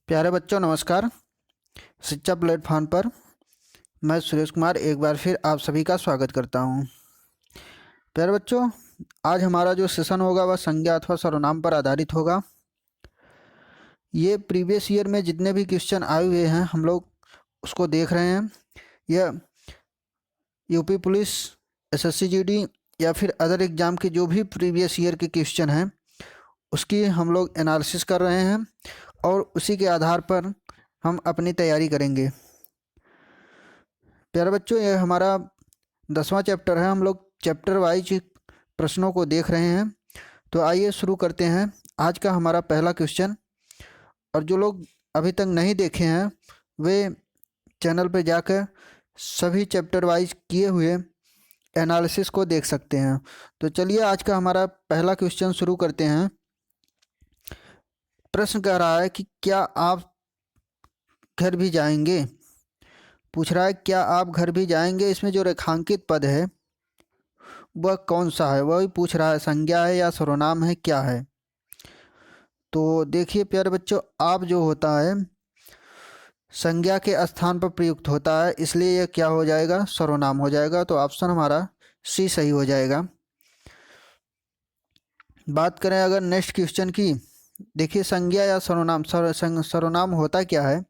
प्यारे बच्चों नमस्कार। शिक्षा प्लेटफॉर्म पर मैं सुरेश कुमार एक बार फिर आप सभी का स्वागत करता हूं। प्यारे बच्चों, आज हमारा जो सेशन होगा वह संज्ञा अथवा सर्वनाम पर आधारित होगा। ये प्रीवियस ईयर में जितने भी क्वेश्चन आए हुए हैं हम लोग उसको देख रहे हैं। यह यूपी पुलिस, एसएससी जीडी या फिर अदर एग्ज़ाम के जो भी प्रीवियस ईयर के क्वेश्चन हैं उसकी हम लोग एनालिसिस कर रहे हैं और उसी के आधार पर हम अपनी तैयारी करेंगे। प्यारे बच्चों, यह हमारा 10वां चैप्टर है। हम लोग चैप्टर वाइज प्रश्नों को देख रहे हैं। तो आइए शुरू करते हैं आज का हमारा पहला क्वेश्चन। और जो लोग अभी तक नहीं देखे हैं वे चैनल पर जाकर सभी चैप्टर वाइज किए हुए एनालिसिस को देख सकते हैं। तो चलिए आज का हमारा पहला क्वेश्चन शुरू करते हैं। प्रश्न कह रहा है कि क्या आप घर भी जाएंगे। पूछ रहा है क्या आप घर भी जाएंगे। इसमें जो रेखांकित पद है वह कौन सा है, वही पूछ रहा है। संज्ञा है या सर्वनाम है, क्या है। तो देखिए प्यारे बच्चों, आप जो होता है संज्ञा के स्थान पर प्रयुक्त होता है, इसलिए यह क्या हो जाएगा, सर्वनाम हो जाएगा। तो ऑप्शन हमारा सी सही हो जाएगा। बात करें अगर नेक्स्ट क्वेश्चन की, देखिए संज्ञा या सर्वनाम, सर्वनाम होता क्या है।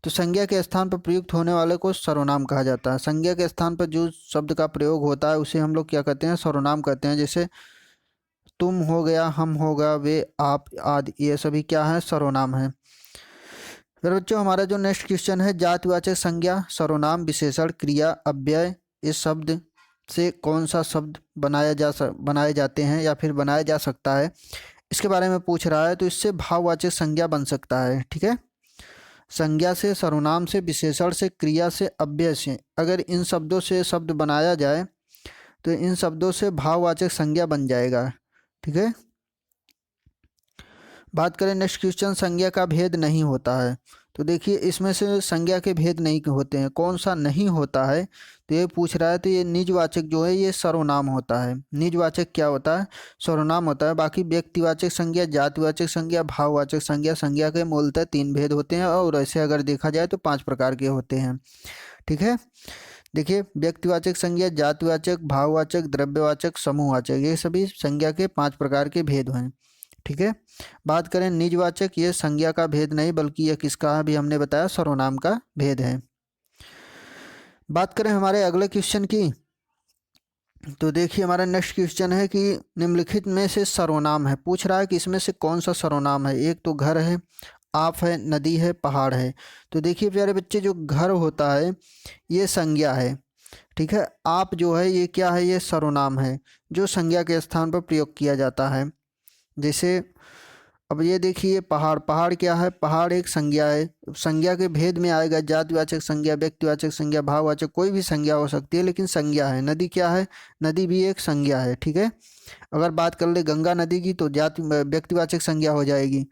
तो संज्ञा के स्थान पर प्रयुक्त होने वाले को सर्वनाम कहा जाता है। संज्ञा के स्थान पर जो शब्द का प्रयोग होता है उसे हम लोग क्या कहते हैं, सर्वनाम कहते हैं। जैसे तुम हो गया, हम होगा, वे, आप आदि, ये सभी क्या है, सर्वनाम है। फिर बच्चों हमारा जो नेक्स्ट क्वेश्चन है, जातिवाचक संज्ञा, सर्वनाम, विशेषण, क्रिया, अव्यय, इस शब्द से कौन सा शब्द बनाए जाते हैं या फिर बनाया जा सकता है, इसके बारे में पूछ रहा है। तो इससे भाववाचक संज्ञा बन सकता है। ठीक है, संज्ञा से, सर्वनाम से, विशेषण से, क्रिया से, अव्यय से, अगर इन शब्दों से शब्द बनाया जाए तो इन शब्दों से भाववाचक संज्ञा बन जाएगा। ठीक है। बात करें नेक्स्ट क्वेश्चन, संज्ञा का भेद नहीं होता है। तो देखिए इसमें से संज्ञा के भेद नहीं होते हैं, कौन सा नहीं होता है। तो ये पूछ रहा है। तो ये निजवाचक जो है ये सर्वनाम होता है। निजवाचक क्या होता है, सर्वनाम होता है। बाकी व्यक्तिवाचक संज्ञा, जातिवाचक संज्ञा, भाववाचक संज्ञा, संज्ञा के मूलतः 3 भेद होते हैं और ऐसे अगर देखा जाए तो 5 प्रकार के होते हैं। ठीक है, देखिए व्यक्तिवाचक संज्ञा, जातिवाचक, भाववाचक, द्रव्यवाचक, समूहवाचक, ये सभी संज्ञा के 5 प्रकार के भेद हैं। ठीक है। बात करें निजवाचक, ये संज्ञा का भेद नहीं बल्कि यह किसका है, भी हमने बताया, सर्वनाम का भेद है। बात करें हमारे अगले क्वेश्चन की, तो देखिए हमारा नेक्स्ट क्वेश्चन है कि निम्नलिखित में से सर्वनाम है। पूछ रहा है कि इसमें से कौन सा सर्वनाम है। एक तो घर है, आप है, नदी है, पहाड़ है। तो देखिए प्यारे बच्चे, जो घर होता है ये संज्ञा है। ठीक है, आप जो है ये क्या है, ये सर्वनाम है जो संज्ञा के स्थान पर प्रयोग किया जाता है। जैसे अब ये देखिए पहाड़, पहाड़ क्या है, पहाड़ एक संज्ञा है। संज्ञा के भेद में आएगा जातिवाचक संज्ञा, व्यक्तिवाचक संज्ञा, भाववाचक, कोई भी संज्ञा हो सकती है लेकिन संज्ञा है। नदी क्या है, नदी भी एक संज्ञा है। ठीक है, अगर बात कर ले गंगा नदी की तो जाति व्यक्तिवाचक संज्ञा हो जाएगी।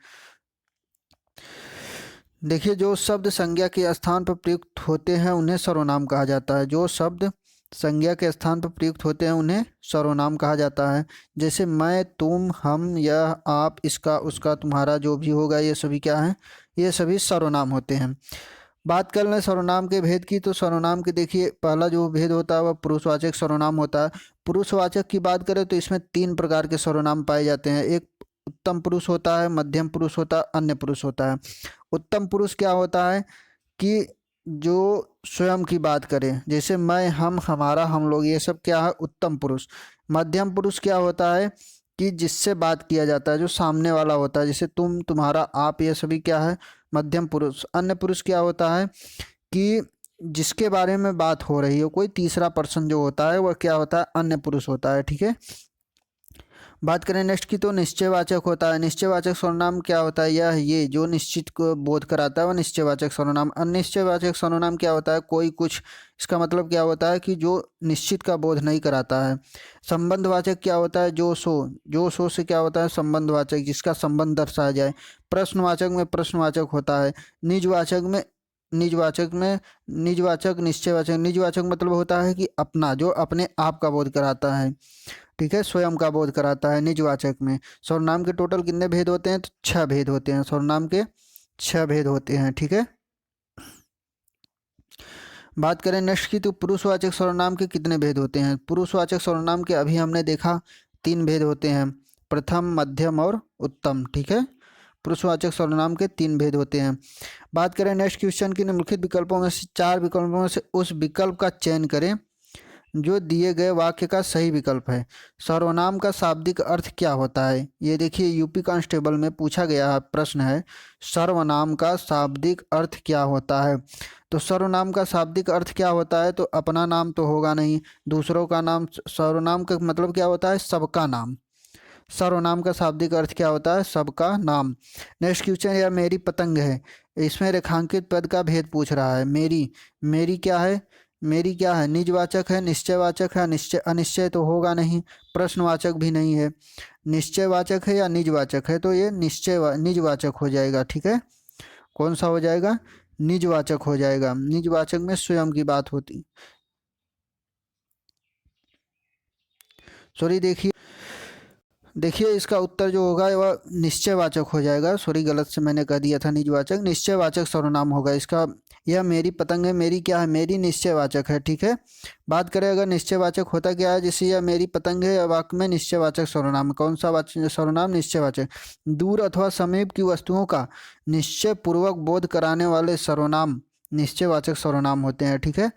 देखिए जो शब्द संज्ञा के स्थान पर प्रयुक्त होते हैं उन्हें सर्वनाम कहा जाता है। जो शब्द संज्ञा के स्थान पर प्रयुक्त होते हैं उन्हें सर्वनाम कहा जाता है। जैसे मैं, तुम, हम, यह, आप, इसका, उसका, तुम्हारा, जो भी होगा, ये सभी क्या है, ये सभी सर्वनाम होते हैं। बात कर लें सर्वनाम के भेद की, तो सर्वनाम के देखिए पहला जो भेद होता है वह पुरुषवाचक सर्वनाम होता है। पुरुषवाचक की बात करें तो इसमें 3 प्रकार के सर्वनाम पाए जाते हैं। एक उत्तम पुरुष होता है, मध्यम पुरुष होता है, अन्य पुरुष होता है। उत्तम पुरुष क्या होता है कि जो स्वयं की बात करें, जैसे मैं, हम, हमारा, हम लोग, ये सब क्या है, उत्तम पुरुष। मध्यम पुरुष क्या होता है कि जिससे बात किया जाता है, जो सामने वाला होता है, जैसे तुम, तुम्हारा, आप, ये सभी क्या है, मध्यम पुरुष। अन्य पुरुष क्या होता है कि जिसके बारे में बात हो रही हो, कोई तीसरा पर्सन जो होता है वह क्या होता है, अन्य पुरुष होता है। ठीक है। बात करें नेक्स्ट की, तो निश्चयवाचक होता है। निश्चयवाचक सर्वनाम क्या होता है, यह ये जो निश्चित को बोध कराता है वह निश्चयवाचक सर्वनाम। अनिश्चयवाचक सर्वनाम क्या होता है, कोई कुछ, इसका मतलब क्या होता है कि जो निश्चित का बोध नहीं कराता है। संबंधवाचक क्या होता है, जो सो, जो सो से क्या होता है, संबंधवाचक, जिसका संबंध दर्शाया जाए। प्रश्नवाचक में प्रश्नवाचक होता है। निजवाचक में निजवाचक, निश्चयवाचक, निजवाचक मतलब होता है कि अपना, जो अपने आप का बोध कराता है। ठीक है, स्वयं का बोध कराता है निजवाचक में। सर्वनाम के टोटल कितने भेद होते हैं, तो 6 भेद होते हैं सर्वनाम के। 6 भेद होते हैं, ठीक है। बात करें नेक्स्ट की, तो पुरुषवाचक सर्वनाम के कितने भेद होते हैं। पुरुषवाचक सर्वनाम के अभी हमने देखा 3 भेद होते हैं, प्रथम, मध्यम और उत्तम, ठीक है। पुरुषवाचक सर्वनाम के 3 भेद होते हैं। बात करें नेक्स्ट क्वेश्चन की, निम्नलिखित विकल्पों में से 4 विकल्पों में से उस विकल्प का चयन करें जो दिए गए वाक्य का सही विकल्प है। सर्वनाम का शाब्दिक अर्थ क्या होता है। ये देखिए यूपी कांस्टेबल में पूछा गया प्रश्न है, सर्वनाम का शाब्दिक अर्थ क्या होता है। तो सर्वनाम का शाब्दिक अर्थ क्या होता है, तो अपना नाम तो होगा नहीं, दूसरों का नाम। सर्वनाम का मतलब क्या होता है, सबका नाम। सर्वनाम का शाब्दिक अर्थ क्या होता है, सबका नाम। नेक्स्ट क्वेश्चन, यह मेरी पतंग है, इसमें रेखांकित पद का भेद पूछ रहा है। मेरी, मेरी क्या है, मेरी क्या है, निजवाचक है, निश्चयवाचक है, निश्चय अनिश्चय तो होगा नहीं, प्रश्नवाचक भी नहीं है। निश्चयवाचक है या निजवाचक है, तो ये निजवाचक हो जाएगा, ठीक है। कौन सा हो जाएगा, निजवाचक हो जाएगा। निजवाचक में स्वयं की बात होती, सॉरी देखिए, देखिए इसका उत्तर जो होगा वह निश्चयवाचक हो जाएगा। सॉरी गलत से मैंने कह दिया था निजवाचक, निश्चयवाचक सर्वनाम होगा इसका। यह मेरी पतंग है, मेरी क्या है, मेरी निश्चयवाचक है, ठीक है। बात करें अगर निश्चयवाचक होता क्या है, जैसे यह मेरी पतंग है, यह वाक्य में निश्चयवाचक सर्वनाम। कौन सा सर्वनाम, निश्चयवाचक। दूर अथवा समीप की वस्तुओं का निश्चय पूर्वक बोध कराने वाले सर्वनाम निश्चयवाचक सर्वनाम होते हैं, ठीक है।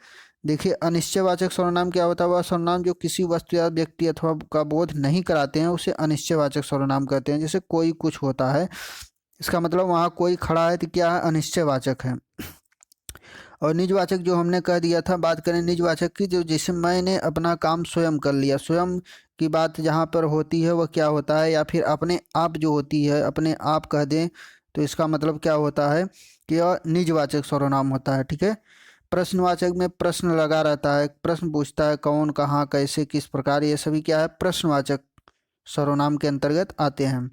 देखिए अनिश्चयवाचक सर्वनाम क्या होता है, वह सर्वनाम जो किसी वस्तु या व्यक्ति अथवा का बोध नहीं कराते हैं उसे अनिश्चयवाचक सर्वनाम कहते हैं। जैसे कोई कुछ होता है, इसका मतलब वहाँ कोई खड़ा है तो क्या है, अनिश्चयवाचक है। और निजवाचक जो हमने कह दिया था, बात करें निजवाचक की, जो जिसे मैंने अपना काम स्वयं कर लिया, स्वयं की बात जहाँ पर होती है वह क्या होता है, या फिर अपने आप जो होती है, अपने आप कह दें तो इसका मतलब क्या होता है कि यह निजवाचक सर्वनाम होता है, ठीक है। प्रश्नवाचक में प्रश्न लगा रहता है, प्रश्न पूछता है कौन, कहाँ, कैसे, किस प्रकार, ये सभी क्या है, प्रश्नवाचक सर्वनाम के अंतर्गत आते हैं।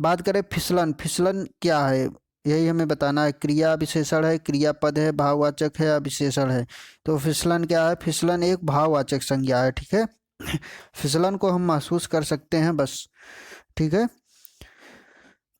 बात करें फिसलन, फिसलन क्या है, यही हमें बताना है। क्रिया विशेषण है, क्रियापद है, भाववाचक है या विशेषण है। तो फिसलन क्या है, फिसलन एक भाववाचक संज्ञा है, ठीक है। फिसलन को हम महसूस कर सकते हैं बस, ठीक है।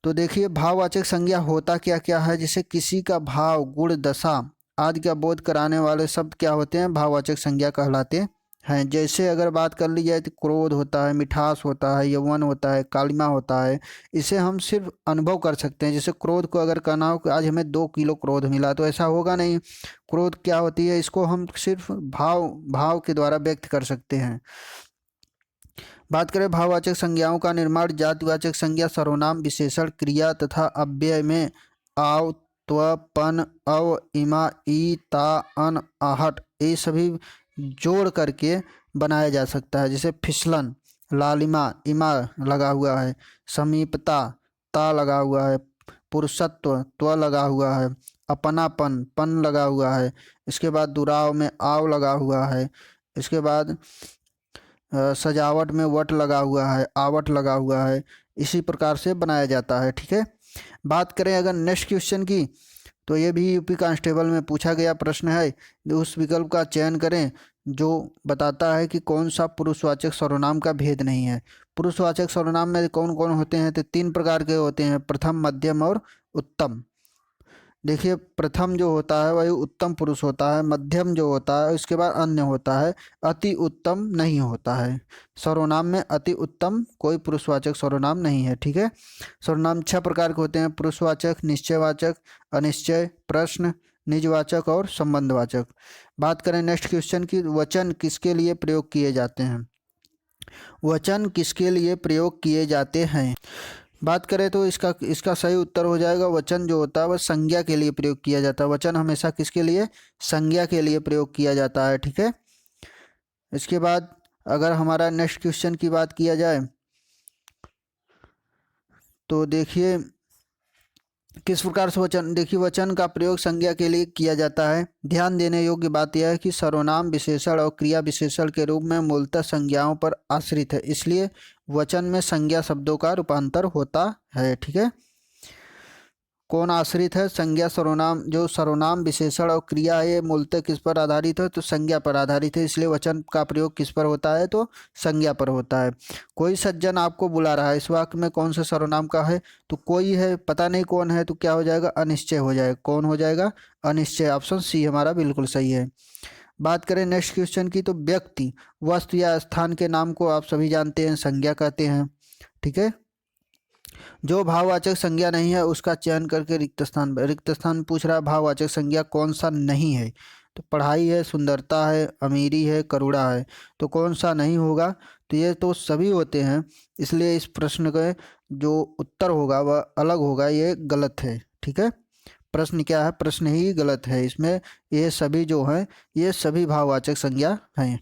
तो देखिए भाववाचक संज्ञा होता क्या क्या है, जैसे किसी का भाव, गुण, दशा आदि का बोध कराने वाले शब्द क्या होते हैं, भाववाचक संज्ञा कहलाते हैं। जैसे अगर बात कर ली जाए तो क्रोध होता है, मिठास होता है, यौवन होता है, कालिमा होता है। इसे हम सिर्फ अनुभव कर सकते हैं। जैसे क्रोध को अगर कहना हो कि आज हमें 2 किलो क्रोध मिला, तो ऐसा होगा नहीं। क्रोध क्या होती है, इसको हम सिर्फ भाव भाव के द्वारा व्यक्त कर सकते हैं। बात करें भाववाचक संज्ञाओं का निर्माण, जातिवाचक संज्ञा सर्वनाम, विशेषण, क्रिया तथा अव्यय में आव, त्व, पन, अव, इमा, ई, ता, अन, आहट, ये सभी जोड़ करके बनाया जा सकता है। जैसे फिसलन, लालिमा, इमा लगा हुआ है, समीपता, ता लगा हुआ है, पुरुषत्व, त्व लगा हुआ है, अपनापन, पन लगा हुआ है। इसके बाद दुराव में आव लगा हुआ है। इसके बाद सजावट में वट लगा हुआ है, आवट लगा हुआ है। इसी प्रकार से बनाया जाता है, ठीक है। बात करें अगर नेक्स्ट क्वेश्चन की, तो ये भी यूपी कांस्टेबल में पूछा गया प्रश्न है। उस विकल्प का चयन करें जो बताता है कि कौन सा पुरुषवाचक सर्वनाम का भेद नहीं है। पुरुषवाचक सर्वनाम में कौन कौन होते हैं, तो 3 प्रकार के होते हैं, प्रथम, मध्यम और उत्तम। देखिए प्रथम जो होता है वही उत्तम पुरुष होता है, मध्यम जो होता है उसके बाद अन्य होता है, अति उत्तम नहीं होता है। सर्वनाम में अति उत्तम कोई पुरुषवाचक सर्वनाम नहीं है, ठीक है। सर्वनाम 6 प्रकार के होते हैं, पुरुषवाचक, निश्चयवाचक, अनिश्चय, प्रश्न, निजवाचक और संबंधवाचक। बात करें नेक्स्ट क्वेश्चन की, वचन किसके लिए प्रयोग किए जाते हैं। वचन किसके लिए प्रयोग किए जाते हैं। बात करें तो इसका इसका सही उत्तर हो जाएगा, वचन जो होता है वह संज्ञा के लिए प्रयोग किया जाता है। वचन हमेशा किसके लिए, संज्ञा के लिए प्रयोग किया जाता है, ठीक है। इसके बाद अगर हमारा नेक्स्ट क्वेश्चन की बात किया जाए तो देखिए किस प्रकार से वचन, देखिए वचन का प्रयोग संज्ञा के लिए किया जाता है। ध्यान देने योग्य बात यह है कि सर्वनाम विशेषण और क्रिया विशेषण के रूप में मूलतः संज्ञाओं पर आश्रित है, इसलिए वचन में संज्ञा शब्दों का रूपांतर होता है, ठीक है। कौन आश्रित है? संज्ञा सर्वनाम। जो सर्वनाम विशेषण और क्रिया है ये मूलतः किस पर आधारित है? तो संज्ञा पर आधारित है, इसलिए वचन का प्रयोग किस पर होता है? तो संज्ञा पर होता है। कोई सज्जन आपको बुला रहा है, इस वाक्य में कौन सा सर्वनाम का है? तो कोई है, पता नहीं कौन है, तो क्या हो जाएगा? अनिश्चय हो जाएगा। कौन हो जाएगा? अनिश्चय। ऑप्शन सी हमारा बिल्कुल सही है। बात करें नेक्स्ट क्वेश्चन की, तो व्यक्ति, वस्तु या स्थान के नाम को आप सभी जानते हैं संज्ञा कहते हैं, ठीक है। जो भाववाचक संज्ञा नहीं है उसका चयन करके रिक्त स्थान पूछ रहा है। भाववाचक संज्ञा कौन सा नहीं है? तो पढ़ाई है, सुंदरता है, अमीरी है, करुणा है। तो कौन सा नहीं होगा? तो ये तो सभी होते हैं, इसलिए इस प्रश्न का जो उत्तर होगा वह अलग होगा, ये गलत है, ठीक है। प्रश्न क्या है? प्रश्न ही गलत है, इसमें ये सभी जो हैं ये सभी भाववाचक संज्ञा हैं।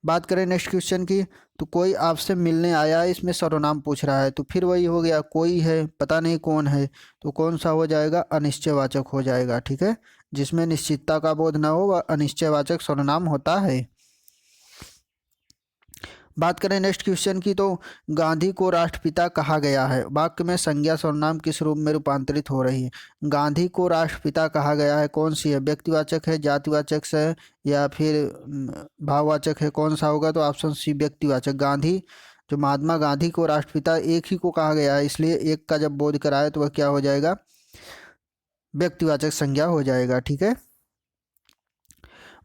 बात करें नेक्स्ट क्वेश्चन की, तो कोई आपसे मिलने आया है, इसमें सर्वनाम पूछ रहा है, तो फिर वही हो गया, कोई है, पता नहीं कौन है, तो कौन सा हो जाएगा? अनिश्चयवाचक हो जाएगा, ठीक है। जिसमें निश्चितता का बोध न हो वह अनिश्चयवाचक सर्वनाम होता है। बात करें नेक्स्ट क्वेश्चन की, तो गांधी को राष्ट्रपिता कहा गया है, वाक्य में संज्ञा सर्वनाम किस रूप में रूपांतरित हो रही है? गांधी को राष्ट्रपिता कहा गया है, कौन सी है? व्यक्तिवाचक है, जातिवाचक है, या फिर भाववाचक है? कौन सा होगा? तो ऑप्शन सी व्यक्तिवाचक। गांधी, जो महात्मा गांधी को राष्ट्रपिता एक ही को कहा गया है, इसलिए एक का जब बोध कराए तो वह क्या हो जाएगा? व्यक्तिवाचक संज्ञा हो जाएगा, ठीक है।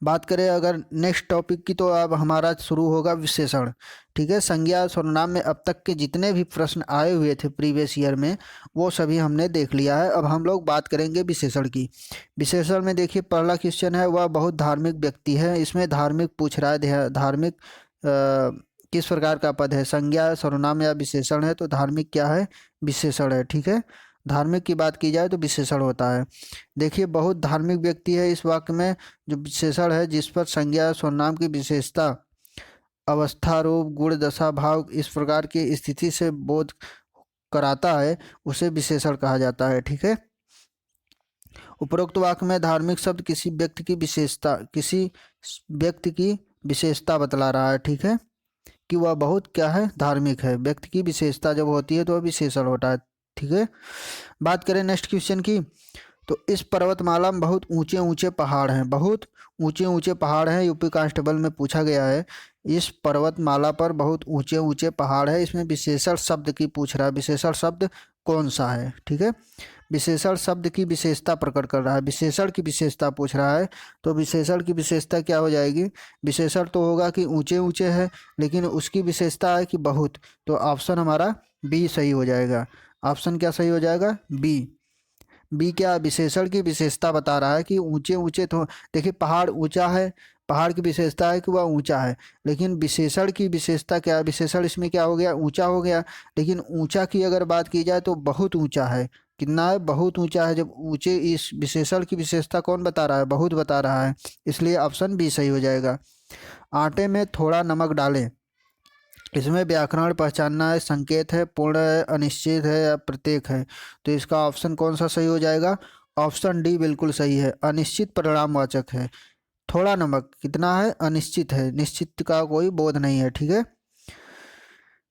बात करें अगर नेक्स्ट टॉपिक की, तो अब हमारा शुरू होगा विशेषण, ठीक है। संज्ञा सर्वनाम में अब तक के जितने भी प्रश्न आए हुए थे प्रीवियस ईयर में वो सभी हमने देख लिया है। अब हम लोग बात करेंगे विशेषण की। विशेषण में देखिए पहला क्वेश्चन है, वह बहुत धार्मिक व्यक्ति है। इसमें धार्मिक पूछ रहा है, धार्मिक किस प्रकार का पद है? संज्ञा सर्वनाम या विशेषण है? तो धार्मिक क्या है? विशेषण है, ठीक है। धार्मिक की बात की जाए तो विशेषण होता है। देखिए बहुत धार्मिक व्यक्ति है, इस वाक्य में जो विशेषण है जिस पर संज्ञा सर्वनाम की विशेषता, अवस्था, रूप, गुण, दशा, भाव इस प्रकार की स्थिति से बोध कराता है उसे विशेषण कहा जाता है, ठीक है। उपरोक्त वाक्य में धार्मिक शब्द किसी व्यक्ति की विशेषता, किसी व्यक्ति की विशेषता बतला रहा है, ठीक है, कि वह बहुत क्या है? धार्मिक है। व्यक्ति की विशेषता जब होती है तो वह विशेषण होता है, ठीक है। बात करें नेक्स्ट क्वेश्चन की, तो इस पर्वतमाला में बहुत ऊंचे ऊंचे पहाड़ हैं, बहुत ऊंचे ऊंचे पहाड़ हैं, यूपी कांस्टेबल में पूछा गया है। इस पर्वतमाला पर बहुत ऊंचे ऊंचे पहाड़ है, इसमें विशेषण शब्द की पूछ रहा है, विशेषण शब्द कौन सा है, ठीक है। विशेषण शब्द की विशेषता प्रकट कर रहा है, विशेषण की विशेषता पूछ रहा है, तो विशेषण की विशेषता क्या हो जाएगी? विशेषण तो होगा कि ऊंचे ऊंचे है, लेकिन उसकी विशेषता है कि बहुत, तो ऑप्शन हमारा बी सही हो जाएगा। ऑप्शन क्या सही हो जाएगा? बी। बी क्या? विशेषण की विशेषता बता रहा है कि ऊंचे ऊंचे, तो देखिए पहाड़ ऊंचा है, पहाड़ की विशेषता है कि वह ऊंचा है, लेकिन विशेषण की विशेषता क्या है? विशेषण इसमें क्या हो गया? ऊंचा हो गया। लेकिन ऊंचा की अगर बात की जाए तो बहुत ऊंचा है। कितना है? बहुत ऊंचा है। जब ऊंचे, इस विशेषण की विशेषता कौन बता रहा है? बहुत बता रहा है, इसलिए ऑप्शन बी सही हो जाएगा। आटे में थोड़ा नमक डालें, इसमें व्याकरण पहचानना है, संकेत है, पूर्ण है, अनिश्चित है या प्रत्येक है, तो इसका ऑप्शन कौन सा सही हो जाएगा? ऑप्शन डी बिल्कुल सही है, अनिश्चित परिणामवाचक है। थोड़ा नमक कितना है? अनिश्चित है, निश्चित का कोई बोध नहीं है, ठीक है।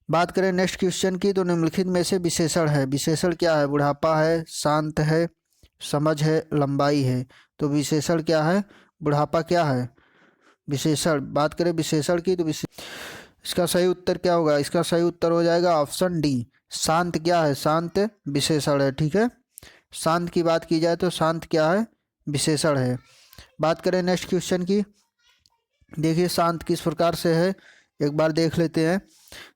बात करें नेक्स्ट क्वेश्चन की, तो निम्नलिखित में से विशेषण है, विशेषण क्या है? बुढ़ापा है, शांत है, समझ है, लंबाई है, तो विशेषण क्या है? बुढ़ापा क्या है? विशेषण। बात करें विशेषण की, तो इसका सही उत्तर क्या होगा? इसका सही उत्तर हो जाएगा ऑप्शन डी, शांत क्या है? शांत विशेषण है, ठीक है। शांत की बात की जाए तो शांत क्या है? विशेषण है। बात करें नेक्स्ट क्वेश्चन की, देखिए शांत किस प्रकार से है, एक बार देख लेते हैं।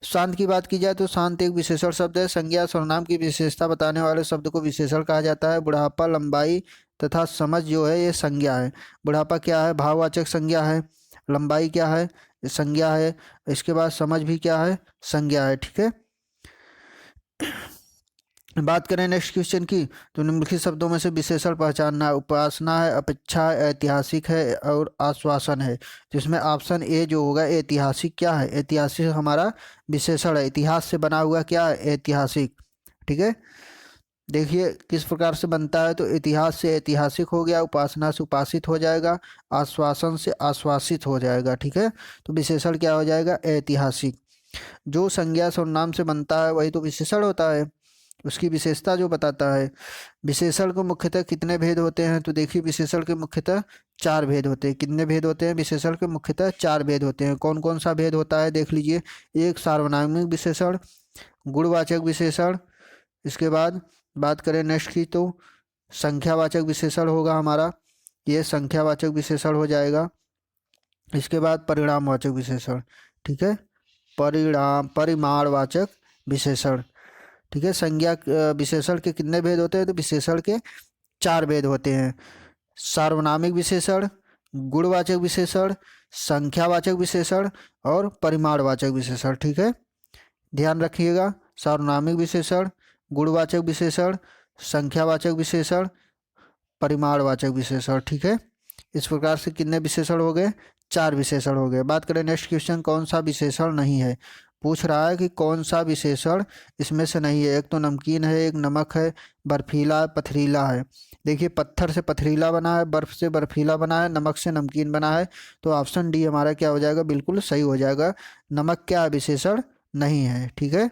शांत की बात की जाए तो शांत एक विशेषण शब्द है, संज्ञा सर्वनाम की विशेषता बताने वाले शब्द को विशेषण कहा जाता है। बुढ़ापा, लंबाई तथा समझ जो है ये संज्ञा है। बुढ़ापा क्या है? भाववाचक संज्ञा है। लंबाई क्या है? संज्ञा है। इसके बाद समझ भी क्या है? संज्ञा है, ठीक है। बात करें नेक्स्ट क्वेश्चन की, तो निम्नलिखित शब्दों में से विशेषण पहचानना है। उपासना है, अपेक्षा है, ऐतिहासिक है और आश्वासन है, जिसमें ऑप्शन ए जो होगा ऐतिहासिक क्या है? ऐतिहासिक हमारा विशेषण है, इतिहास से बना हुआ क्या है? ऐतिहासिक, ठीक है। देखिए किस प्रकार से बनता है, तो इतिहास से ऐतिहासिक हो गया, उपासना से उपासित हो जाएगा, आश्वासन से आश्वासित हो जाएगा, ठीक है। तो विशेषण क्या हो जाएगा? ऐतिहासिक। जो संज्ञा सर्वनाम से बनता है वही तो विशेषण होता है। उसकी विशेषता जो बताता है। विशेषण को मुख्यतः कितने भेद होते हैं? तो देखिए विशेषण के मुख्यतः 4 भेद होते हैं। कितने भेद होते हैं? विशेषण के मुख्यतः 4 भेद होते हैं। कौन कौन सा भेद होता है देख लीजिए। एक सार्वनामिक विशेषण, गुणवाचक विशेषण, इसके बाद बात करें नेक्स्ट की तो संख्यावाचक विशेषण होगा हमारा, ये संख्यावाचक विशेषण हो जाएगा। इसके बाद परिणामवाचक विशेषण, ठीक है, परिमाणवाचक विशेषण, ठीक है। विशेषण के कितने भेद होते हैं? तो विशेषण के 4 भेद होते हैं। सार्वनामिक विशेषण, गुणवाचक विशेषण, संख्यावाचक विशेषण और परिमाणवाचक विशेषण, ठीक है। ध्यान रखिएगा, सार्वनामिक विशेषण, गुणवाचक विशेषण, संख्यावाचक विशेषण, परिमाणवाचक विशेषण, ठीक है। इस प्रकार से कितने विशेषण हो गए? 4 विशेषण हो गए। बात करें नेक्स्ट क्वेश्चन, कौन सा विशेषण नहीं है? पूछ रहा है कि कौन सा विशेषण इसमें से नहीं है। एक तो नमकीन है, एक नमक है, बर्फीला है, पथरीला है। देखिए पत्थर से पथरीला बना है, बर्फ से बर्फीला बना है, नमक से नमकीन बना है, तो ऑप्शन डी हमारा क्या हो जाएगा? बिल्कुल सही हो जाएगा। नमक क्या विशेषण नहीं है, ठीक है।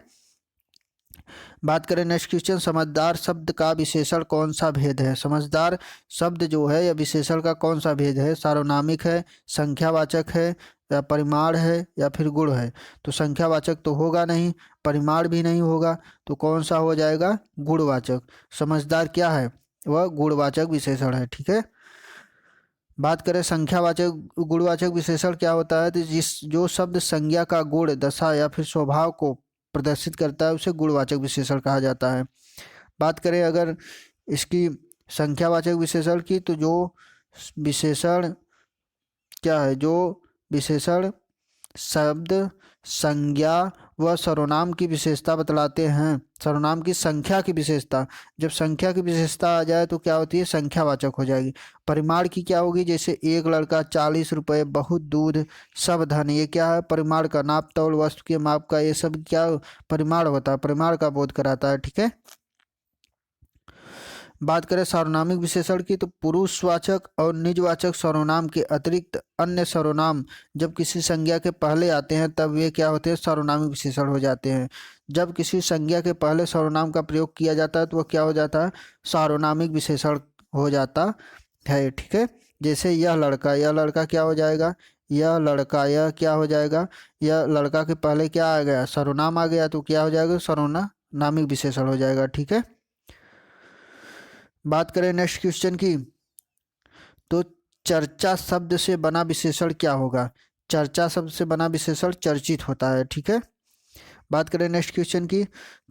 बात करें नेक्स्ट क्वेश्चन, समझदार शब्द का विशेषण कौन सा भेद है? समझदार शब्द जो है या विशेषण का कौन सा भेद है? सार्वनामिक है, संख्यावाचक है, या परिमाण है, या फिर गुण है? तो संख्यावाचक तो होगा नहीं, परिमाण भी नहीं होगा, तो कौन सा हो जाएगा? गुणवाचक। समझदार क्या है? वह गुणवाचक विशेषण है, ठीक है। बात करें संख्यावाचक गुणवाचक विशेषण क्या होता है? तो जो शब्द संज्ञा का गुण, दशा या फिर स्वभाव को प्रदर्शित करता है उसे गुणवाचक विशेषण कहा जाता है। बात करें अगर इसकी संख्यावाचक विशेषण की, तो जो विशेषण क्या है? जो विशेषण शब्द संज्ञा व सर्वनाम की विशेषता बतलाते हैं, सर्वनाम की संख्या की विशेषता, जब संख्या की विशेषता आ जाए तो क्या होती है? संख्यावाचक हो जाएगी। परिमाण की क्या होगी? जैसे एक लड़का, 40 रुपये, बहुत दूध, सब धन, ये क्या है? परिमाण का, नाप तौल, वस्तु के माप का, ये सब क्या परिमाण होता है, परिमाण का बोध कराता है, ठीक है। बात करें सार्वनामिक विशेषण की, तो पुरुषवाचक और निजवाचक सर्वनाम के अतिरिक्त अन्य सर्वनाम जब किसी संज्ञा के पहले आते हैं तब वे क्या होते हैं? सार्वनामिक विशेषण हो जाते हैं। जब किसी संज्ञा के पहले सर्वनाम का प्रयोग किया जाता है तो वह क्या हो जाता है? सार्वनामिक विशेषण हो जाता है, ठीक है। जैसे यह लड़का, यह लड़का क्या हो जाएगा? यह लड़का, यह क्या हो जाएगा? यह लड़का के पहले क्या आ गया? सर्वनाम आ गया, तो क्या हो जाएगा? सर्वनामिक विशेषण हो जाएगा, ठीक है। बात करें नेक्स्ट क्वेश्चन की, तो चर्चा शब्द से बना विशेषण क्या होगा? चर्चा शब्द से बना विशेषण चर्चित होता है, ठीक है। बात करें नेक्स्ट क्वेश्चन की,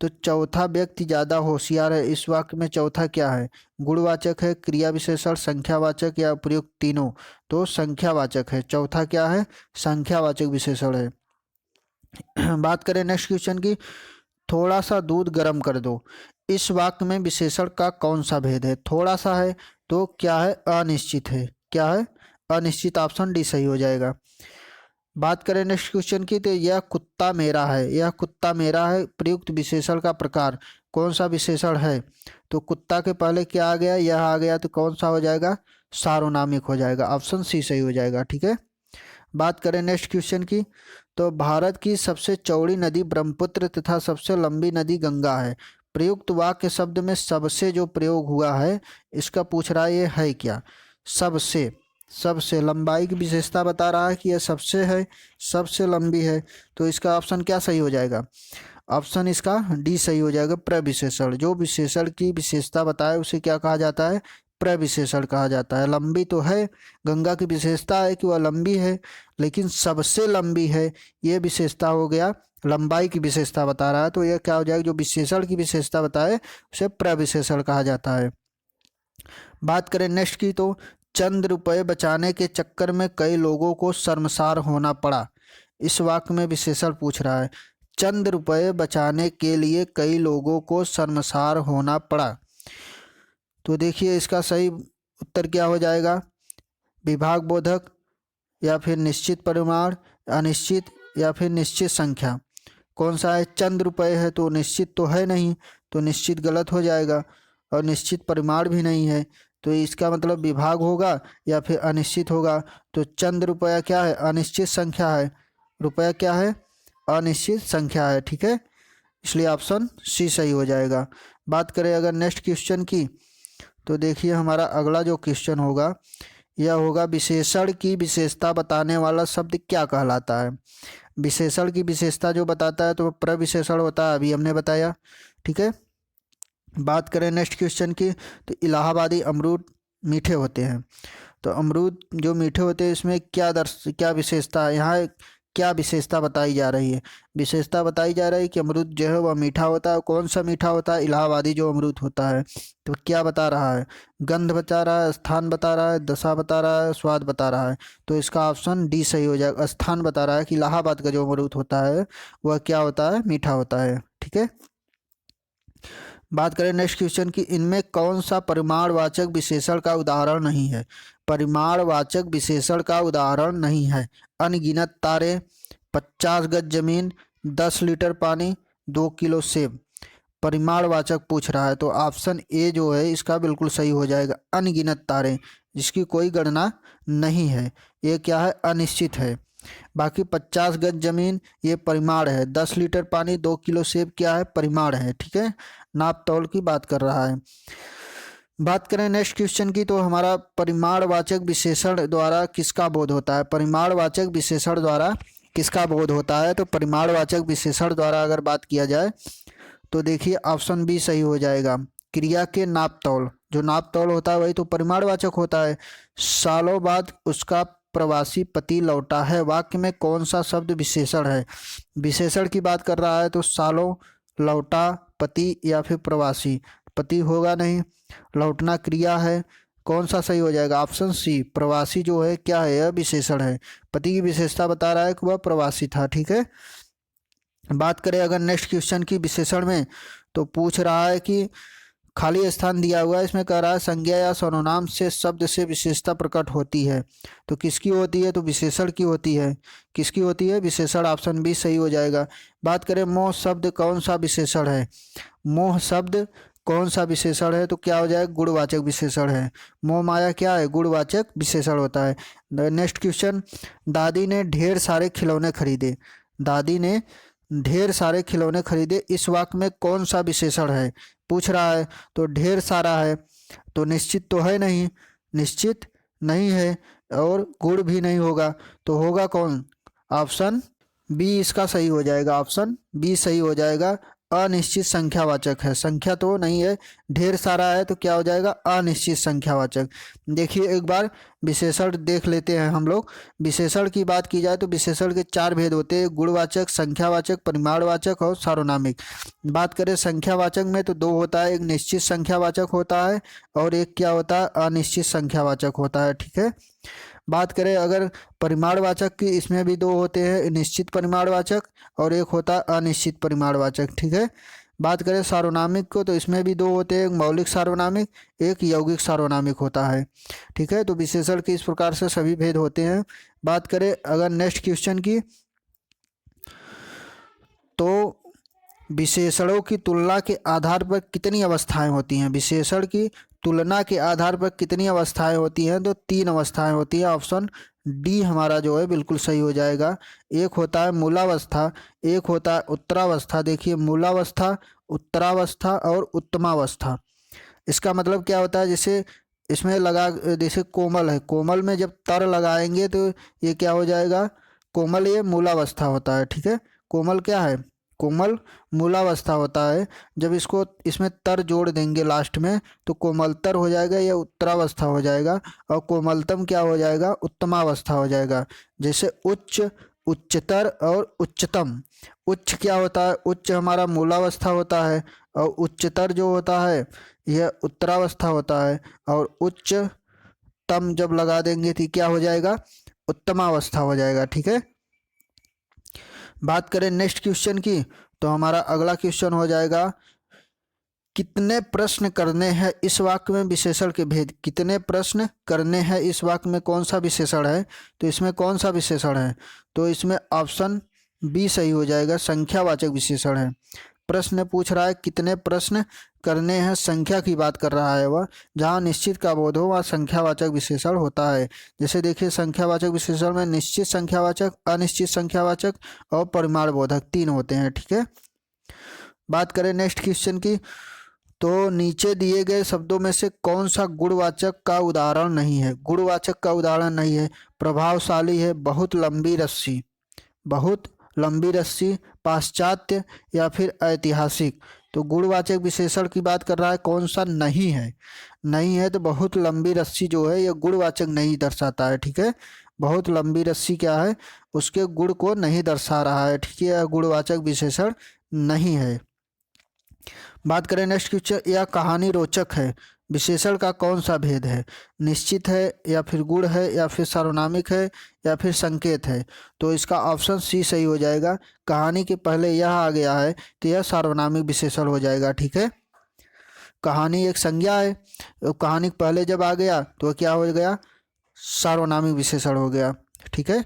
तो चौथा व्यक्ति ज्यादा होशियार है, इस वाक्य में चौथा क्या है? गुणवाचक है, क्रिया विशेषण, संख्यावाचक या उपयुक्त तीनों? तो संख्यावाचक है। चौथा क्या है? संख्यावाचक विशेषण है। बात करें नेक्स्ट क्वेश्चन की, थोड़ा सा दूध गर्म कर दो, इस वाक्य में विशेषण का कौन सा भेद है? थोड़ा सा है तो क्या है? अनिश्चित है। क्या है? अनिश्चित। ऑप्शन डी सही हो जाएगा। बात करें नेक्स्ट क्वेश्चन की, तो यह कुत्ता मेरा है, यह कुत्ता मेरा है, प्रयुक्त विशेषण का प्रकार कौन सा विशेषण है? तो कुत्ता के पहले क्या आ गया? यह आ गया, तो कौन सा हो जाएगा? सार्वनामिक हो जाएगा। ऑप्शन सी सही हो जाएगा, ठीक है। बात करें नेक्स्ट क्वेश्चन की, तो भारत की सबसे चौड़ी नदी ब्रह्मपुत्र तथा सबसे लंबी नदी गंगा है, प्रयुक्त वाक्य शब्द में सबसे जो प्रयोग हुआ है इसका पूछ रहा है, ये है क्या? सबसे, सबसे लंबाई की विशेषता बता रहा है कि यह सबसे है, सबसे लंबी है, तो इसका ऑप्शन क्या सही हो जाएगा? ऑप्शन इसका डी सही हो जाएगा, प्रविशेषण। जो विशेषण की विशेषता बताए उसे क्या कहा जाता है? प्रविशेषण कहा जाता है। लंबी तो है, गंगा की विशेषता है कि वह लंबी है, लेकिन सबसे लंबी है ये विशेषता हो गया, लंबाई की विशेषता बता रहा है, तो यह क्या हो जाएगा? जो विशेषण की विशेषता बताए उसे प्रविशेषण कहा जाता है। बात करें नेक्स्ट की, तो चंद रुपए बचाने के चक्कर में कई लोगों को शर्मसार होना पड़ा, इस वाक्य में विशेषण पूछ रहा है। चंद रुपए बचाने के लिए कई लोगों को शर्मसार होना पड़ा, तो देखिए इसका सही उत्तर क्या हो जाएगा? विभाग बोधक, या फिर निश्चित परिमाण, अनिश्चित, या फिर निश्चित संख्या? कौन सा है? चंद रुपए है तो निश्चित तो है नहीं, तो निश्चित गलत हो जाएगा, और निश्चित परिमाण भी नहीं है, तो इसका मतलब विभाग होगा या फिर अनिश्चित होगा। तो चंद रुपया क्या है? अनिश्चित संख्या है, रुपया क्या है? अनिश्चित संख्या है, ठीक है। इसलिए ऑप्शन सी सही हो जाएगा। बात करें अगर नेक्स्ट क्वेश्चन की, तो देखिए हमारा अगला जो क्वेश्चन होगा यह होगा विशेषण की विशेषता बताने वाला शब्द क्या कहलाता है। विशेषण की विशेषता जो बताता है तो वह प्रविशेषण होता है, अभी हमने बताया। ठीक है, बात करें नेक्स्ट क्वेश्चन की, तो इलाहाबादी अमरूद मीठे होते हैं। तो अमरूद जो मीठे होते हैं इसमें क्या विशेषता है, यहाँ क्या विशेषता बताई जा रही है। विशेषता बताई जा रही है कि अमरूद जो है वह मीठा होता है। कौन सा मीठा होता है, इलाहाबादी जो अमरूद होता है। तो क्या बता रहा है, गंध बता रहा है, स्थान बता रहा है, दशा बता रहा है, स्वाद बता रहा है। तो इसका ऑप्शन डी सही हो जाएगा। स्थान बता रहा है कि इलाहाबाद का जो अमरूद होता है वह क्या होता है, मीठा होता है। ठीक है, बात करें नेक्स्ट क्वेश्चन की, इनमें कौन सा परिमाणवाचक विशेषण का उदाहरण नहीं है। परिमाणवाचक विशेषण का उदाहरण नहीं है। अनगिनत तारे, 50 गज जमीन, 10 लीटर पानी, 2 किलो सेब। परिमाणवाचक पूछ रहा है तो ऑप्शन ए जो है इसका बिल्कुल सही हो जाएगा। अनगिनत तारे, जिसकी कोई गणना नहीं है, ये क्या है, अनिश्चित है। बाकी 50 गज जमीन ये परिमाण है, 10 लीटर पानी, 2 किलो सेब क्या है, परिमाण है। ठीक है, नाप तौल की बात कर रहा है। बात करें नेक्स्ट क्वेश्चन की, तो हमारा परिमाणवाचक विशेषण द्वारा किसका बोध होता है। परिमाणवाचक विशेषण द्वारा किसका बोध होता है। तो परिमाणवाचक विशेषण द्वारा अगर बात किया जाए तो देखिए ऑप्शन बी सही हो जाएगा। क्रिया के नाप तौल, जो नाप तौल होता है वही तो परिमाणवाचक होता है। सालों बाद उसका प्रवासी पति लौटा है, वाक्य में कौन सा शब्द विशेषण है। विशेषण की बात कर रहा है तो सालों, लौटा, पति या फिर प्रवासी। पति होगा नहीं, लौटना क्रिया है, कौन सा सही हो जाएगा, ऑप्शन सी प्रवासी जो है क्या है, यह विशेषण है। पति की विशेषता बता रहा है कि वह प्रवासी था। ठीक है, बात करें अगर नेक्स्ट क्वेश्चन की विशेषण में, तो पूछ रहा है कि खाली स्थान दिया हुआ है, इसमें कह रहा है संज्ञा या सर्वनाम से शब्द से विशेषता प्रकट होती है। तो किसकी होती है, तो विशेषण की होती है। किसकी होती है, विशेषण, ऑप्शन बी सही हो जाएगा। बात करें मोह शब्द कौन सा विशेषण है। मोह शब्द कौन सा विशेषण है, तो क्या हो जाएगा, गुणवाचक विशेषण है। मोह माया क्या है, गुणवाचक विशेषण होता है। नेक्स्ट क्वेश्चन, दादी ने ढेर सारे खिलौने खरीदे। दादी ने ढेर सारे खिलौने खरीदे, इस वाक्य में कौन सा विशेषण है पूछ रहा है। तो ढेर सारा है, तो निश्चित तो है नहीं, निश्चित नहीं है, और गुण भी नहीं होगा, तो होगा कौन, ऑप्शन बी इसका सही हो जाएगा। ऑप्शन बी सही हो जाएगा। अनिश्चित संख्यावाचक है, संख्या तो नहीं है, ढेर सारा है, तो क्या हो जाएगा, अनिश्चित संख्यावाचक। देखिए एक बार विशेषण देख लेते हैं हम लोग। विशेषण की बात की जाए तो विशेषण के 4 भेद होते हैं, गुणवाचक, संख्यावाचक, परिमाणवाचक और सार्वनामिक। बात करें संख्यावाचक में तो 2 होता है, एक निश्चित संख्यावाचक होता है और एक क्या होता है, अनिश्चित संख्यावाचक होता है। ठीक है, बात करें अगर परिमाणवाचक की, इसमें भी 2 होते हैं, निश्चित परिमाणवाचक और एक होता है अनिश्चित परिमाणवाचक। ठीक है, बात करें सार्वनामिक को तो इसमें भी 2 होते हैं, एक मौलिक सार्वनामिक, एक यौगिक सार्वनामिक होता है। ठीक है, तो विशेषण की इस प्रकार से सभी भेद होते हैं। बात करें अगर नेक्स्ट क्वेश्चन की, तो विशेषणों की तुलना के आधार पर कितनी अवस्थाएं होती हैं। विशेषण की तुलना के आधार पर कितनी अवस्थाएं होती हैं, तो 3 अवस्थाएं होती हैं। ऑप्शन डी हमारा जो है बिल्कुल सही हो जाएगा। एक होता है मूलावस्था, एक होता है उत्तरावस्था। देखिए मूलावस्था, उत्तरावस्था और उत्तमावस्था। इसका मतलब क्या होता है, जैसे इसमें लगा, जैसे कोमल है, कोमल में जब तर लगाएंगे तो ये क्या हो जाएगा, कोमल, ये मूलावस्था होता है। ठीक है, कोमल क्या है, कोमल मूलावस्था होता है। जब इसको इसमें तर जोड़ देंगे लास्ट में तो कोमलतर हो जाएगा, या उत्तरावस्था हो जाएगा, और कोमलतम क्या हो जाएगा, उत्तमावस्था हो जाएगा। जैसे उच्च, उच्चतर और उच्चतम। उच्च क्या होता है, उच्च हमारा मूलावस्था होता है, और उच्चतर जो होता है यह उत्तरावस्था होता है, और उच्चतम जब लगा देंगे तो क्या हो जाएगा, उत्तमावस्था हो जाएगा। ठीक है, बात करें नेक्स्ट क्वेश्चन की, तो हमारा अगला क्वेश्चन हो जाएगा, कितने प्रश्न करने हैं इस वाक्य में विशेषण के भेद। कितने प्रश्न करने हैं इस वाक्य में कौन सा विशेषण है, तो इसमें कौन सा विशेषण है, तो इसमें ऑप्शन बी सही हो जाएगा, संख्यावाचक विशेषण है। प्रश्न पूछ रहा है कितने प्रश्न करने हैं, संख्या की बात कर रहा है वह, जहाँ निश्चित का बोध हो वहाँ संख्यावाचक विशेषण होता है। जैसे देखिए संख्यावाचक विशेषण में निश्चित संख्यावाचक, अनिश्चित संख्यावाचक और परिमाण बोधक 3 होते हैं। ठीक है, बात करें नेक्स्ट क्वेश्चन की, तो नीचे दिए गए शब्दों में से कौन सा गुणवाचक का उदाहरण नहीं है? गुणवाचक का उदाहरण नहीं है। प्रभावशाली है, बहुत लंबी रस्सी, बहुत लंबी रस्सी, पाश्चात्य या फिर ऐतिहासिक। तो गुणवाचक विशेषण की बात कर रहा है, कौन सा नहीं है? नहीं है तो बहुत लंबी रस्सी जो है यह गुणवाचक नहीं दर्शाता है, ठीक है। बहुत लंबी रस्सी क्या है, उसके गुण को नहीं दर्शा रहा है, ठीक है, यह गुणवाचक विशेषण नहीं है। बात करें नेक्स्ट क्वेश्चन, यह कहानी रोचक है, विशेषण का कौन सा भेद है? निश्चित है या फिर गुण है या फिर सार्वनामिक है या फिर संकेत है? तो इसका ऑप्शन सी सही हो जाएगा। कहानी के पहले यह आ गया है तो यह सार्वनामिक विशेषण हो जाएगा, ठीक है। कहानी एक संज्ञा है, तो कहानी के पहले जब आ गया तो क्या हो गया? सार्वनामिक विशेषण हो गया, ठीक है।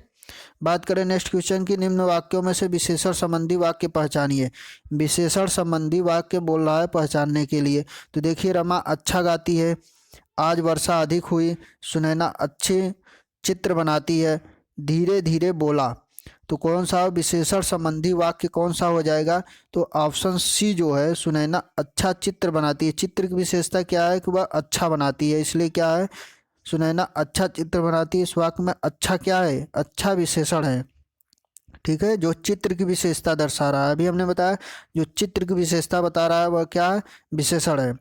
बात करें नेक्स्ट क्वेश्चन की, निम्न वाक्यों में से विशेषण संबंधी वाक्य पहचानिए। विशेषण संबंधी वाक्य बोल रहा है पहचानने के लिए। तो देखिए, रमा अच्छा गाती है, आज वर्षा अधिक हुई, सुनैना अच्छे चित्र बनाती है, धीरे धीरे बोला। तो कौन सा विशेषण संबंधी वाक्य कौन सा हो जाएगा? तो ऑप्शन सी जो है, सुनैना अच्छा चित्र बनाती है। चित्र की विशेषता क्या है कि वह अच्छा बनाती है, इसलिए क्या है, सुनैना अच्छा चित्र बनाती है। इस वाक्य में अच्छा क्या है? अच्छा विशेषण है, ठीक है, जो चित्र की विशेषता दर्शा रहा है। अभी हमने बताया जो चित्र की विशेषता बता रहा है वह क्या है? विशेषण है।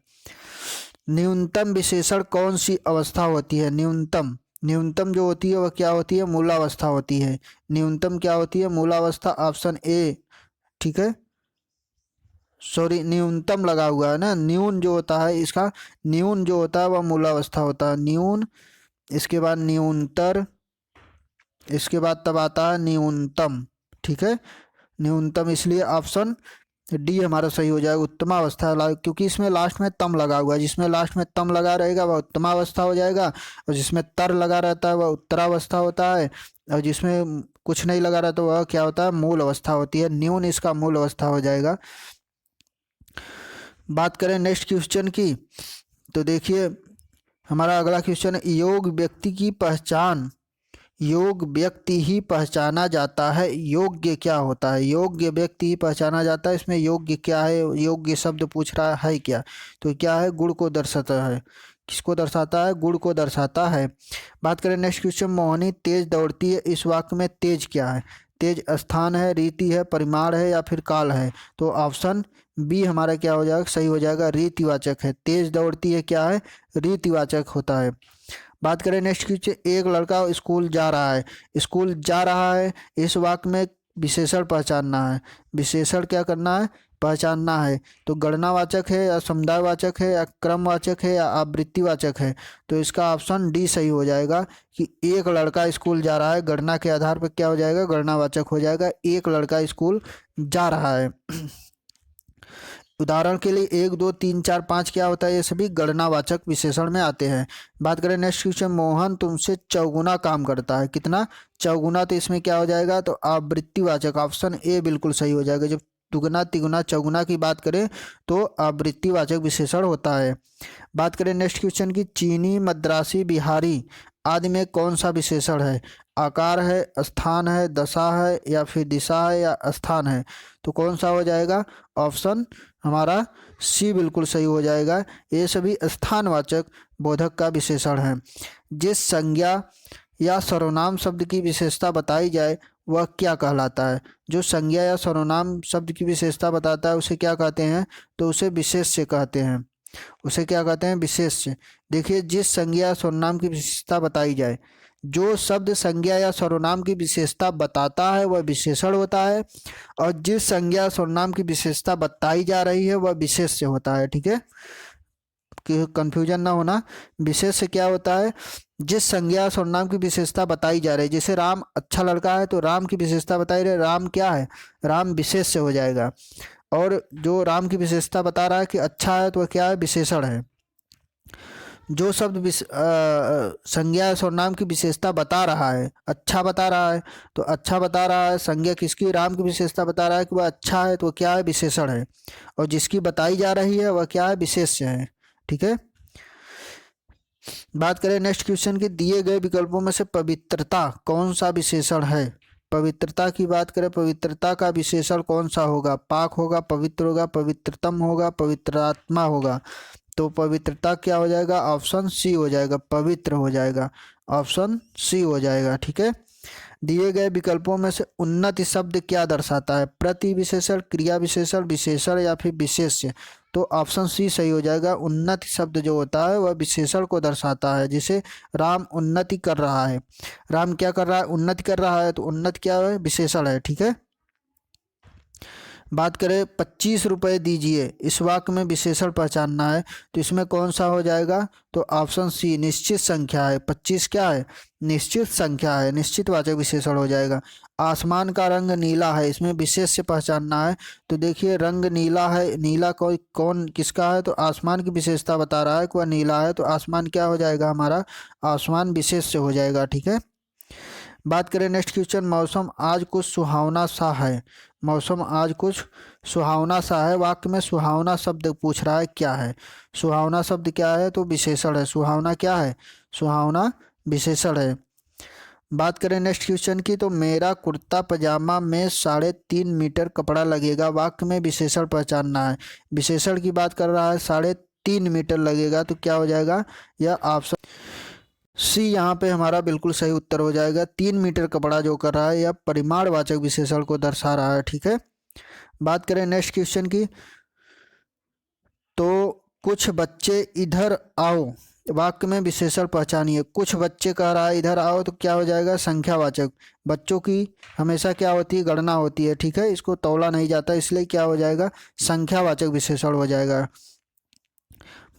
न्यूनतम विशेषण कौन सी अवस्था होती है? न्यूनतम, न्यूनतम जो होती है वह क्या होती है? मूलावस्था होती है। न्यूनतम क्या होती है? मूलावस्था, ऑप्शन ए, ठीक है। सॉरी, न्यूनतम लगा हुआ है ना, न्यून जो होता है इसका, न्यून जो होता है वह मूलावस्था होता है, न्यून, इसके बाद न्यूनतर, इसके बाद तब आता है न्यूनतम, ठीक है। न्यूनतम, इसलिए ऑप्शन डी हमारा सही हो जाएगा, उत्तमावस्था, क्योंकि इसमें लास्ट में तम लगा हुआ है। जिसमें लास्ट में तम लगा रहेगा वह उत्तमावस्था हो जाएगा, और जिसमें तर लगा रहता है वह उत्तरावस्था होता है, और जिसमें कुछ नहीं लगा रहता वह क्या होता है? मूल अवस्था होती है। न्यून इसका मूल अवस्था हो जाएगा। बात करें नेक्स्ट क्वेश्चन की, तो देखिए हमारा अगला क्वेश्चन है, योग व्यक्ति की पहचान, योग व्यक्ति ही पहचाना जाता है, योग्य क्या होता है? योग्य व्यक्ति ही पहचाना जाता है, इसमें योग्य क्या है? योग्य शब्द पूछ रहा है क्या? तो क्या है? गुण को दर्शाता है। किसको दर्शाता है? गुण को दर्शाता है। बात करें नेक्स्ट क्वेश्चन, मोहिनी तेज दौड़ती है, इस वाक्य में तेज क्या है? तेज स्थान है, रीति है, परिमाण है या फिर काल है? तो ऑप्शन बी हमारा क्या हो जाएगा? सही हो जाएगा, रीतिवाचक है। तेज दौड़ती है क्या है? रीतिवाचक होता है। बात करें नेक्स्ट क्वेश्चन, एक लड़का स्कूल जा रहा है, स्कूल जा रहा है, इस वाक्य में विशेषण पहचानना है। विशेषण क्या करना है? पहचानना है। तो गणनावाचक है या समुदायवाचक है या क्रमवाचक है या आवृत्तिवाचक है? तो इसका ऑप्शन डी सही हो जाएगा कि एक लड़का स्कूल जा रहा है, गणना के आधार पर क्या हो जाएगा? गणनावाचक हो जाएगा, एक लड़का स्कूल जा रहा है। उदाहरण के लिए 1, 2, 3, 4, 5 क्या होता है? ये सभी गणनावाचक विशेषण में आते हैं। बात करें नेक्स्ट क्वेश्चन, मोहन तुमसे चौगुना काम करता है, कितना? चौगुना। तो इसमें क्या हो जाएगा? तो आवृत्तिवाचक, ऑप्शन ए बिल्कुल सही हो जाएगा। जब दुगुना, तिगुना, चौगुना की बात करें तो आवृत्तिवाचक विशेषण होता है। बात करें नेक्स्ट क्वेश्चन की, चीनी, मद्रासी, बिहारी आदि में कौन सा विशेषण है? आकार है, स्थान है, दशा है या फिर दिशा है या स्थान है? तो कौन सा हो जाएगा? ऑप्शन हमारा सी बिल्कुल सही हो जाएगा। ये सभी स्थानवाचक बोधक का विशेषण है। जिस संज्ञा या सर्वनाम शब्द की विशेषता बताई जाए वह क्या कहलाता है? जो संज्ञा या सर्वनाम शब्द की विशेषता बताता है उसे क्या कहते हैं? तो उसे विशेष्य कहते हैं। उसे क्या कहते हैं? विशेष्य। देखिए, जिस संज्ञा या सर्वनाम की विशेषता बताई जाए, जो शब्द संज्ञा या सर्वनाम की विशेषता बताता है वह विशेषण होता है, और जिस संज्ञा सर्वनाम की विशेषता बताई जा रही है वह विशेष्य होता है, ठीक है, कि कंफ्यूजन ना होना। विशेष्य क्या होता है? जिस संज्ञा सर्वनाम की विशेषता बताई जा रही है, जैसे राम अच्छा लड़का है तो राम की विशेषता बताई रही, राम क्या है? राम विशेष्य हो जाएगा। और जो राम की विशेषता बता रहा है कि अच्छा है तो वह क्या है? विशेषण है। जो शब्द संज्ञा सर्वनाम की विशेषता बता रहा है, अच्छा बता रहा है, तो अच्छा बता रहा है, संज्ञा किसकी? राम की विशेषता बता रहा है कि वह अच्छा है, तो क्या है? विशेषण है। और जिसकी बताई जा रही है वह क्या है? विशेष्य है, ठीक है। बात करें नेक्स्ट क्वेश्चन की, दिए गए विकल्पों में से पवित्रता कौन सा विशेषण है? पवित्रता की बात करें, पवित्रता का विशेषण कौन सा होगा? पाक होगा, पवित्र होगा, पवित्रतम होगा, पवित्रात्मा होगा। तो पवित्रता क्या हो जाएगा? ऑप्शन सी हो जाएगा, पवित्र हो जाएगा, ऑप्शन सी हो जाएगा। ठीक है। दिए गए विकल्पों में से उन्नति शब्द क्या दर्शाता है? प्रति विशेषण, क्रिया विशेषण, विशेषण या फिर विशेष्य? तो ऑप्शन सी सही हो जाएगा। उन्नति शब्द जो होता है वह विशेषण को दर्शाता है, जिसे राम उन्नति कर रहा है। राम क्या कर रहा है? उन्नति कर रहा है, तो उन्नति क्या है? विशेषण है। ठीक है। बात करें 25 रुपये दीजिए, इस वाक्य में विशेषण पहचानना है, तो इसमें कौन सा हो जाएगा? तो ऑप्शन सी निश्चित संख्या है। 25 क्या है? निश्चित संख्या है, निश्चित वाचक विशेषण हो जाएगा। आसमान का रंग नीला है, इसमें विशेष से पहचानना है। तो देखिए रंग नीला है, नीला कोई कौन किसका है? तो आसमान की विशेषता बता रहा है कि वह नीला है, तो आसमान क्या हो जाएगा हमारा? आसमान विशेष से हो जाएगा। ठीक है। बात करें नेक्स्ट क्वेश्चन, मौसम आज कुछ सुहावना सा है। मौसम आज कुछ सुहावना सा है, वाक्य में सुहावना शब्द पूछ रहा है, क्या है? सुहावना शब्द क्या है? तो विशेषण है। सुहावना क्या है? सुहावना विशेषण है। बात करें नेक्स्ट क्वेश्चन की, तो मेरा कुर्ता पजामा में 3.5 मीटर कपड़ा लगेगा, वाक्य में विशेषण पहचानना है। विशेषण की बात कर रहा है, 3.5 मीटर लगेगा, तो क्या हो जाएगा? यह ऑप्शन सी यहाँ पे हमारा बिल्कुल सही उत्तर हो जाएगा। 3 मीटर कपड़ा जो कर रहा है यह परिमाणवाचक विशेषण को दर्शा रहा है। ठीक है। बात करें नेक्स्ट क्वेश्चन की, तो कुछ बच्चे इधर आओ, वाक्य में विशेषण पहचानिए। कुछ बच्चे कह रहा है इधर आओ, तो क्या हो जाएगा? संख्यावाचक। बच्चों की हमेशा क्या होती है? गणना होती है। ठीक है। इसको तौला नहीं जाता, इसलिए क्या हो जाएगा? संख्यावाचक विशेषण हो जाएगा।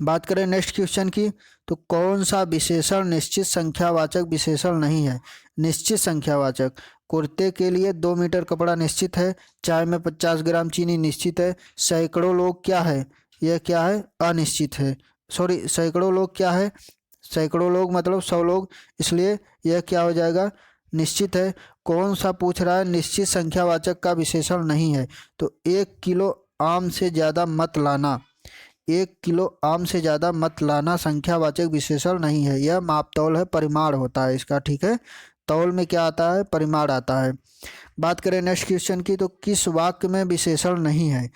बात करें नेक्स्ट क्वेश्चन की, तो कौन सा विशेषण निश्चित संख्यावाचक विशेषण नहीं है? निश्चित संख्यावाचक, कुर्ते के लिए 2 मीटर कपड़ा निश्चित है, चाय में 50 ग्राम चीनी निश्चित है, सैकड़ों लोग क्या है? यह क्या है? अनिश्चित है। सॉरी, सैकड़ों लोग क्या है? सैकड़ों लोग मतलब 100 लोग, इसलिए यह क्या हो जाएगा? निश्चित है। कौन सा पूछ रहा है? निश्चित संख्यावाचक का विशेषण नहीं है, तो 1 किलो आम से ज़्यादा मत लाना। 1 किलो आम से ज़्यादा मत लाना संख्यावाचक विशेषण नहीं है, यह मापतौल है, परिमाण होता है इसका। ठीक है। तौल में क्या आता है? परिमाण आता है। बात करें नेक्स्ट क्वेश्चन की, तो किस वाक्य में विशेषण नहीं है?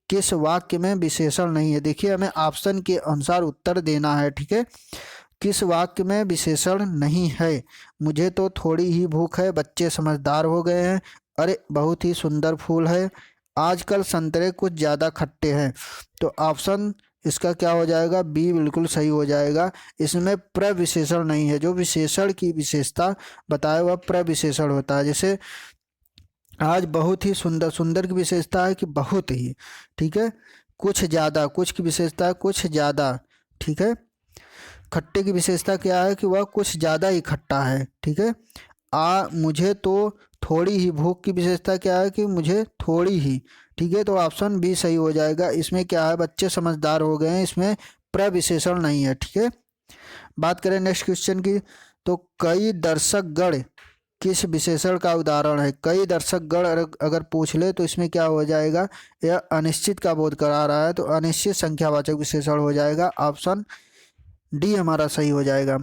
किस वाक्य में विशेषण नहीं है? देखिए हमें ऑप्शन के अनुसार उत्तर देना है। ठीक है। किस वाक्य में विशेषण नहीं है? मुझे तो थोड़ी ही भूख है, बच्चे समझदार हो गए हैं, अरे बहुत ही सुंदर फूल है, आजकल संतरे कुछ ज़्यादा खट्टे हैं। तो ऑप्शन इसका क्या हो जाएगा? बी बिल्कुल सही हो जाएगा। इसमें प्रविशेषण नहीं है, जो विशेषण की विशेषता बताए वह प्रविशेषण होता है। जैसे आज बहुत ही सुंदर, सुंदर की विशेषता है कि बहुत ही। ठीक है। कुछ ज़्यादा, कुछ की विशेषता है कुछ ज़्यादा। ठीक है। खट्टे की विशेषता क्या है? कि वह कुछ ज़्यादा ही खट्टा है। ठीक है। मुझे तो थोड़ी ही, भूख की विशेषता क्या है? कि मुझे थोड़ी ही। ठीक है। तो ऑप्शन बी सही हो जाएगा। इसमें क्या है? बच्चे समझदार हो गए हैं, इसमें प्रविशेषण नहीं है। ठीक है। बात करें नेक्स्ट क्वेश्चन की, तो कई दर्शकगण किस विशेषण का उदाहरण है? कई दर्शकगण अगर पूछ ले तो इसमें क्या हो जाएगा? यह अनिश्चित का बोध करा रहा है, तो अनिश्चित संख्यावाचक विशेषण हो जाएगा। ऑप्शन डी हमारा सही हो जाएगा।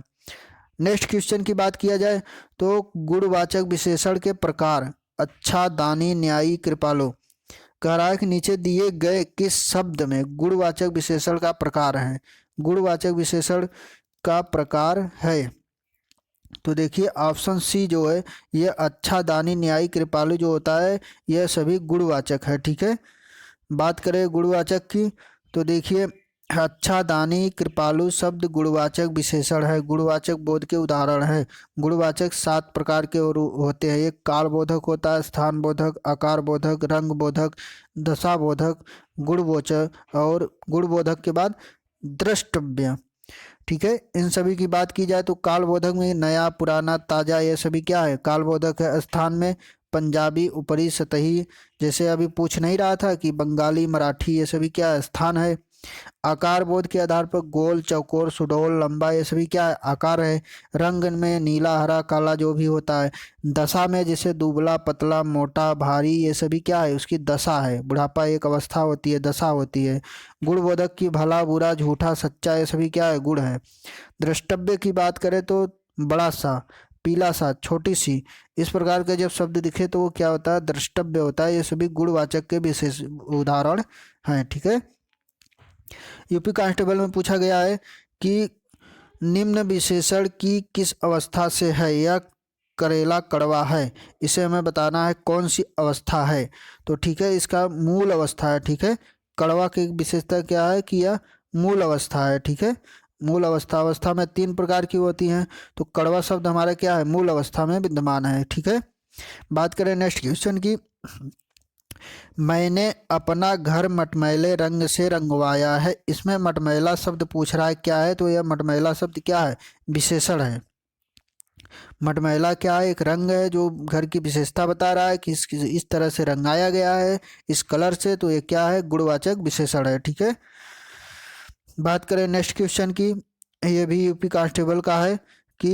नेक्स्ट क्वेश्चन की बात किया जाए, तो गुणवाचक विशेषण के प्रकार, अच्छा, दानी, न्यायी, कृपालु। कह रहा है कि नीचे दिए गए किस शब्द में गुणवाचक विशेषण का प्रकार है? गुणवाचक विशेषण का प्रकार है, तो देखिए ऑप्शन सी जो है, ये अच्छा, दानी, न्यायी, कृपालु जो होता है यह सभी गुणवाचक है। ठीक है। बात करें गुणवाचक की, तो देखिए अच्छा, दानी, कृपालु शब्द गुणवाचक विशेषण है, गुणवाचक बोध के उदाहरण है। गुणवाचक 7 प्रकार के होते हैं। एक काल बोधक होता है, स्थान बोधक, आकार बोधक, रंग बोधक, दशा बोधक, गुणवाचक और गुणबोधक के बाद द्रष्टव्य। ठीक है। इन सभी की बात की जाए तो काल बोधक में नया, पुराना, ताज़ा, ये सभी क्या है? काल बोधक है। स्थान में पंजाबी, ऊपरी, सतही, जैसे अभी पूछ नहीं रहा था कि बंगाली, मराठी, ये सभी क्या है? स्थान है। आकार बोध के आधार पर गोल, चौकोर, सुडौल, लंबा, ये सभी क्या है? आकार है। रंग में नीला, हरा, काला जो भी होता है। दशा में जैसे दुबला, पतला, मोटा, भारी, ये सभी क्या है? उसकी दशा है। बुढ़ापा एक अवस्था होती है, दशा होती है। गुण बोधक की भला, बुरा, झूठा, सच्चा, ये सभी क्या है? गुण है। द्रष्टव्य की बात करें तो बड़ा सा, पीला सा, छोटी सी, इस प्रकार के जब शब्द दिखे तो वो क्या होता है, द्रष्टव्य होता है। ये सभी गुणवाचक के विशेष उदाहरण हैं। ठीक है। यूपी कांस्टेबल में पूछा गया है कि निम्न विशेषण की किस अवस्था से है, यह करेला कड़वा है, इसे हमें बताना है कौन सी अवस्था है। तो ठीक है, इसका मूल अवस्था है। ठीक है, कड़वा की विशेषता क्या है कि यह मूल अवस्था है। ठीक है, मूल अवस्था, अवस्था में तीन प्रकार की होती हैं, तो कड़वा शब्द हमारा क्या है, मूल अवस्था में विद्यमान है। ठीक है। बात करें नेक्स्ट क्वेश्चन की, मैंने अपना घर मटमैले रंग से रंगवाया है। इसमें मटमैला शब्द पूछ रहा है क्या है, तो यह मटमैला शब्द क्या है, विशेषण है। मटमैला क्या है, एक रंग है जो घर की विशेषता बता रहा है कि इस तरह से रंगाया गया है, इस कलर से, तो ये क्या है, गुणवाचक विशेषण है। ठीक है। बात करें नेक्स्ट क्वेश्चन की, ये भी यूपी कांस्टेबल का है कि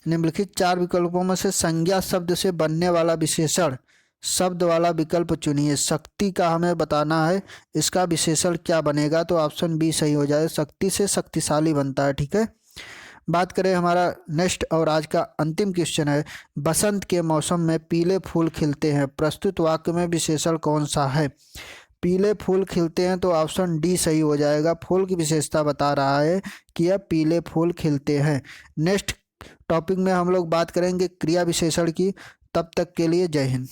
निम्नलिखित चार विकल्पों में से संज्ञा शब्द से बनने वाला विशेषण शब्द वाला विकल्प चुनिए। शक्ति का हमें बताना है, इसका विशेषण क्या बनेगा, तो ऑप्शन बी सही हो जाए, शक्ति से शक्तिशाली बनता है। ठीक है। बात करें हमारा नेक्स्ट और आज का अंतिम क्वेश्चन है, बसंत के मौसम में पीले फूल खिलते हैं, प्रस्तुत वाक्य में विशेषण कौन सा है। पीले फूल खिलते हैं, तो ऑप्शन डी सही हो जाएगा, फूल की विशेषता बता रहा है कि यह पीले फूल खिलते हैं। नेक्स्ट टॉपिक में हम लोग बात करेंगे क्रिया विशेषण की। तब तक के लिए जय हिंद।